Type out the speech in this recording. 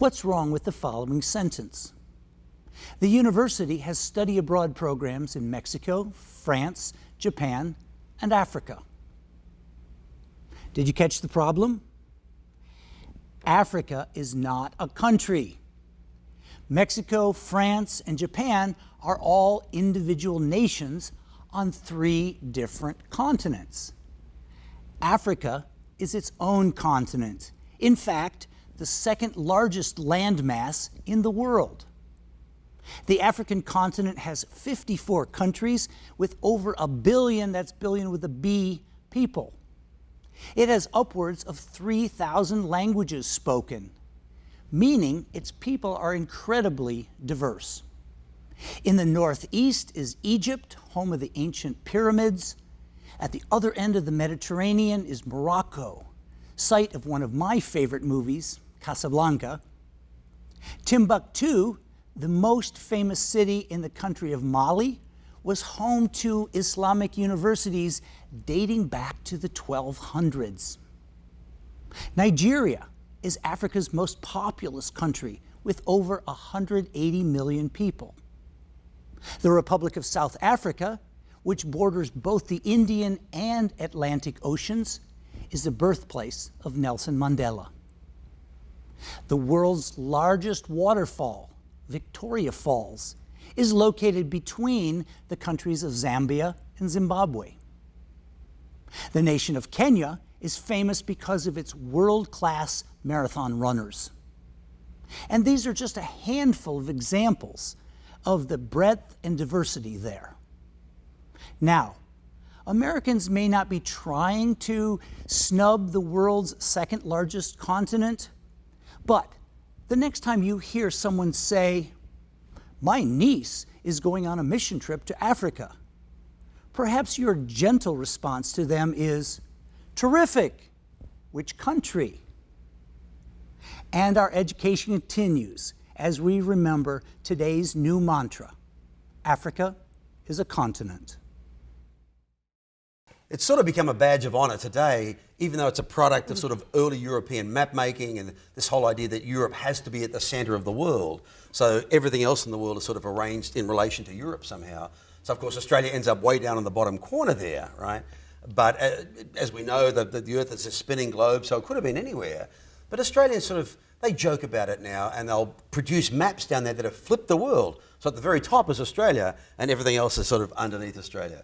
What's wrong with the following sentence? The university has study abroad programs in Mexico, France, Japan, and Africa. Did you catch the problem? Africa is not a country. Mexico, France, and Japan are all individual nations on 3 different continents. Africa is its own continent. In fact, the second largest landmass in the world. The African continent has 54 countries with over a billion, that's billion with a B, people. It has upwards of 3,000 languages spoken, meaning its people are incredibly diverse. In the northeast is Egypt, home of the ancient pyramids. At the other end of the Mediterranean is Morocco, site of one of my favorite movies, Casablanca. Timbuktu, the most famous city in the country of Mali, was home to Islamic universities dating back to the 1200s. Nigeria is Africa's most populous country with over 180 million people. The Republic of South Africa, which borders both the Indian and Atlantic Oceans, is the birthplace of Nelson Mandela. The world's largest waterfall, Victoria Falls, is located between the countries of Zambia and Zimbabwe. The nation of Kenya is famous because of its world-class marathon runners. And these are just a handful of examples of the breadth and diversity there. Now, Americans may not be trying to snub the world's second largest continent, but the next time you hear someone say, "My niece is going on a mission trip to Africa," perhaps your gentle response to them is, "Terrific! Which country?" And our education continues as we remember today's new mantra: Africa is a continent. It's sort of become a badge of honour today, even though it's a product of sort of early European map making and this whole idea that Europe has to be at the centre of the world. So everything else in the world is sort of arranged in relation to Europe somehow. So of course Australia ends up way down in the bottom corner there, right? But as we know, the Earth is a spinning globe, so it could have been anywhere. But Australians sort of, they joke about it now, and they'll produce maps down there that have flipped the world. So at the very top is Australia, and everything else is sort of underneath Australia.